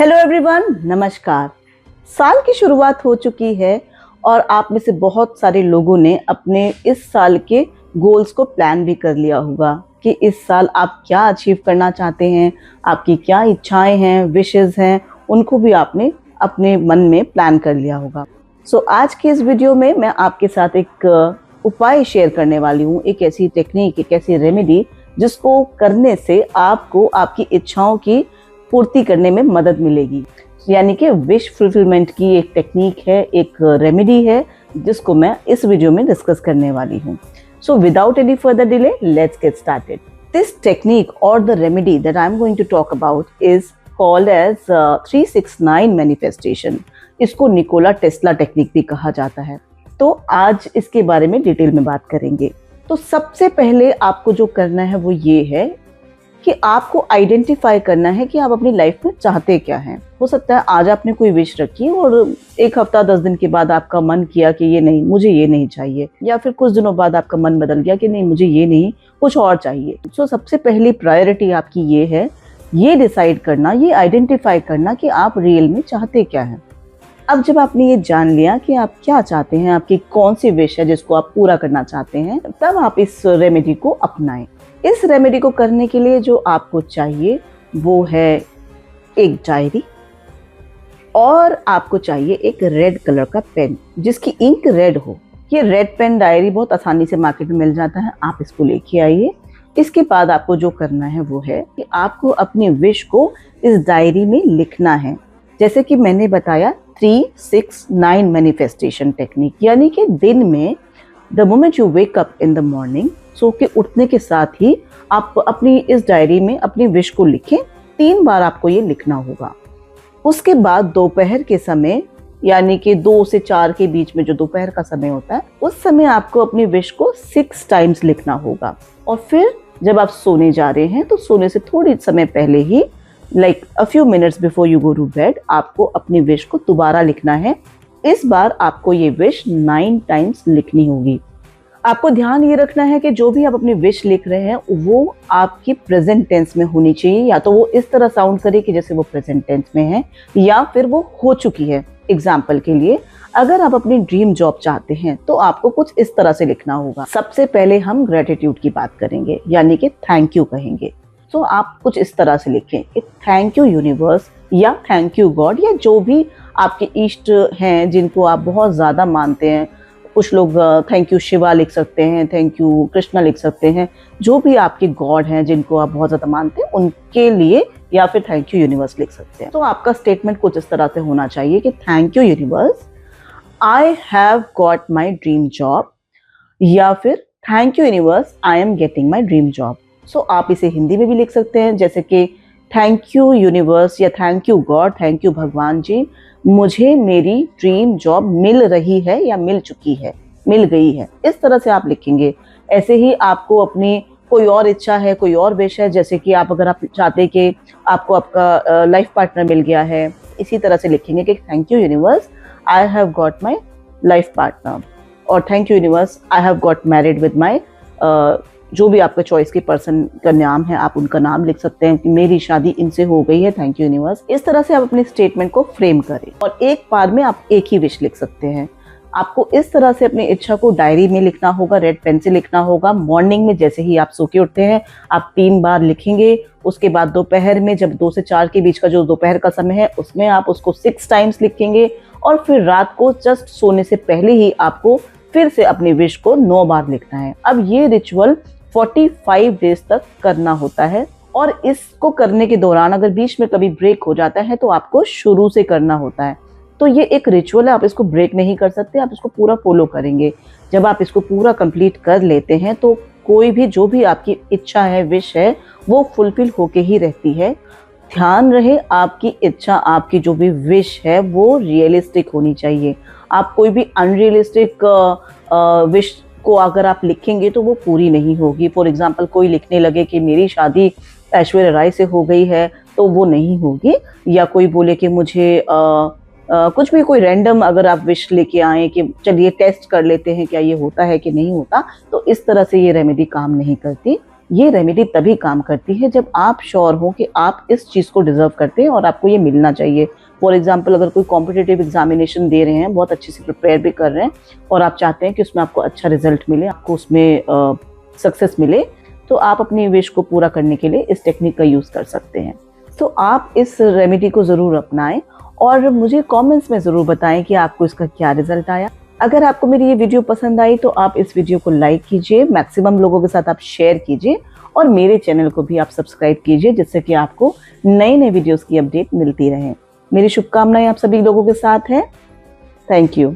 Hello everyone, नमस्कार। साल की शुरुआत हो चुकी है और आप में से बहुत सारे लोगों ने अपने इस साल के गोल्स को प्लान भी कर लिया होगा कि इस साल आप क्या अचीव करना चाहते हैं, आपकी क्या इच्छाएं हैं, विशेस हैं, उनको भी आपने अपने मन में प्लान कर लिया होगा। आज की इस वीडियो में मैं आपके साथ एक उपाय शेयर करने वाली हूँ, एक ऐसी टेक्निक, एक ऐसी रेमेडी जिसको करने से आपको आपकी इच्छाओं की पूर्ति करने में मदद मिलेगी। यानी कि विश फुलफिलमेंट की एक टेक्निक है, एक रेमेडी है जिसको मैं इस वीडियो में डिस्कस करने वाली हूँ। So without any further delay, let's get started. This technique और the remedy that I am going to talk about is called as 369 manifestation. इसको निकोला टेस्ला टेक्निक भी कहा जाता है। तो आज इसके बारे में डिटेल में बात करेंगे। तो सबसे पहले आपको जो करना है वो ये है कि आपको आइडेंटिफाई करना है कि आप अपनी लाइफ में चाहते क्या हैं। हो सकता है आज आपने कोई विश रखी और एक हफ्ता 10 दिन के बाद आपका मन किया कि ये नहीं, मुझे ये नहीं चाहिए, या फिर कुछ दिनों बाद आपका मन बदल गया कि नहीं, मुझे ये नहीं, कुछ और चाहिए। सबसे पहली प्रायोरिटी आपकी ये है, ये डिसाइड करना, ये आइडेंटिफाई करना कि आप रियल में चाहते क्या हैं। अब जब आपने ये जान लिया कि आप क्या चाहते हैं, आपकी कौन सी विश है जिसको आप पूरा करना चाहते हैं, तब आप इस रेमेडी को अपनाएं। इस रेमेडी को करने के लिए जो आपको चाहिए वो है एक डायरी, और आपको चाहिए एक रेड कलर का पेन जिसकी इंक रेड हो। ये रेड पेन डायरी बहुत आसानी से मार्केट में मिल जाता है, आप इसको लेके आइए। इसके बाद आपको जो करना है वो है कि आपको अपनी विश को इस डायरी में लिखना है। जैसे कि मैंने बताया 369 मैनिफेस्टेशन टेक्निक, यानी कि दिन में the moment you wake up in the morning, so के उठने के साथ ही आप अपनी इस डायरी में अपनी विश को लिखें। 3 बार आपको ये लिखना होगा। उसके बाद दोपहर के समय, यानी कि 2 से 4 के बीच में जो दोपहर का समय होता है, उस समय आपको अपनी विश को 6 टाइम्स लिखना होगा। और फिर जब आप सोने जा रहे हैं तो सोने से थोड़ी समय पहले ही, like a few minutes before you go to bed, आपको अपनी विश को दोबारा लिखना है। इस बार आपको ये विश 9 टाइम्स लिखनी होगी। आपको ध्यान ये रखना है कि जो भी आप अपनी विश लिख रहे हैं वो आपकी प्रेजेंट टेंस में होनी चाहिए। या तो वो इस तरह साउंड करे कि जैसे वो प्रेजेंट टेंस में है, या फिर वो हो चुकी है। एग्जाम्पल के लिए, अगर आप अपनी ड्रीम जॉब चाहते हैं तो आपको कुछ इस तरह से लिखना होगा। सबसे पहले हम ग्रेटिट्यूड की बात करेंगे, यानी कि थैंक यू कहेंगे। तो आप कुछ इस तरह से लिखें कि थैंक यू यूनिवर्स, या थैंक यू गॉड, या जो भी आपके इष्ट हैं जिनको आप बहुत ज़्यादा मानते हैं। कुछ लोग थैंक यू शिवा लिख सकते हैं, थैंक यू कृष्णा लिख सकते हैं। जो भी आपके गॉड हैं जिनको आप बहुत ज़्यादा मानते हैं उनके लिए, या फिर थैंक यू यूनिवर्स लिख सकते हैं। तो आपका स्टेटमेंट कुछ इस तरह से होना चाहिए कि thank you universe, I have got my dream job, या फिर thank you universe, I am getting my dream job. आप इसे हिंदी में भी लिख सकते हैं, जैसे कि थैंक यू यूनिवर्स, या thank you God, thank you भगवान जी, मुझे मेरी ड्रीम जॉब मिल रही है, या मिल चुकी है, मिल गई है। इस तरह से आप लिखेंगे। ऐसे ही आपको अपनी कोई और इच्छा है, कोई और विश है, जैसे कि अगर आप चाहते कि आपको आपका लाइफ पार्टनर मिल गया है, इसी तरह से लिखेंगे कि thank you universe, I have got my life partner, और thank you universe, I have got married with my, जो भी आपका चॉइस के पर्सन का नाम है आप उनका नाम लिख सकते हैं कि मेरी शादी इनसे हो गई है, थैंक यू यूनिवर्स। इस तरह से आप अपने स्टेटमेंट को फ्रेम करें, और एक बार में आप एक ही विश लिख सकते हैं। आपको इस तरह से अपनी इच्छा को डायरी में लिखना होगा, रेड पेन से लिखना होगा। मॉर्निंग में जैसे ही आप सो के उठते हैं आप 3 बार लिखेंगे। उसके बाद दोपहर में, जब 2 से 4 के बीच का जो दोपहर का समय है, उसमें आप उसको 6 टाइम्स लिखेंगे। और फिर रात को जस्ट सोने से पहले ही आपको फिर से अपनी विश को 9 बार लिखना है। अब ये रिचुअल 45 डेज तक करना होता है, और इसको करने के दौरान अगर बीच में कभी ब्रेक हो जाता है तो आपको शुरू से करना होता है। तो ये एक रिचुअल है, आप इसको ब्रेक नहीं कर सकते, आप इसको पूरा फॉलो करेंगे। जब आप इसको पूरा कंप्लीट कर लेते हैं तो कोई भी, जो भी आपकी इच्छा है, विश है, वो फुलफिल होके ही रहती है। ध्यान रहे, आपकी इच्छा, आपकी जो भी विश है वो रियलिस्टिक होनी चाहिए। आप कोई भी अनरियलिस्टिक विश को अगर आप लिखेंगे तो वो पूरी नहीं होगी। फॉर एग्जाम्पल, कोई लिखने लगे कि मेरी शादी ऐश्वर्या राय से हो गई है, तो वो नहीं होगी। या कोई बोले कि मुझे कुछ भी, कोई रैंडम अगर आप विश लेके आए कि चलिए टेस्ट कर लेते हैं क्या ये होता है कि नहीं होता, तो इस तरह से ये रेमेडी काम नहीं करती। ये रेमेडी तभी काम करती है जब आप श्योर हो कि आप इस चीज़ को डिजर्व करते हैं और आपको ये मिलना चाहिए। फॉर एग्जाम्पल, अगर कोई कॉम्पिटिटिव एग्जामिनेशन दे रहे हैं, बहुत अच्छे से प्रिपेयर भी कर रहे हैं और आप चाहते हैं कि उसमें आपको अच्छा रिजल्ट मिले, आपको उसमें सक्सेस मिले, तो आप अपनी विश को पूरा करने के लिए इस टेक्निक का यूज़ कर सकते हैं। तो आप इस रेमेडी को ज़रूर अपनाएं और मुझे कमेंट्स में ज़रूर बताएं कि आपको इसका क्या रिजल्ट आया। अगर आपको मेरी ये वीडियो पसंद आई तो आप इस वीडियो को लाइक कीजिए, मैक्सिमम लोगों के साथ आप शेयर कीजिए और मेरे चैनल को भी आप सब्सक्राइब कीजिए, जिससे कि आपको नए नए वीडियोस की अपडेट मिलती रहे। मेरी शुभकामनाएं आप सभी लोगों के साथ है। Thank you.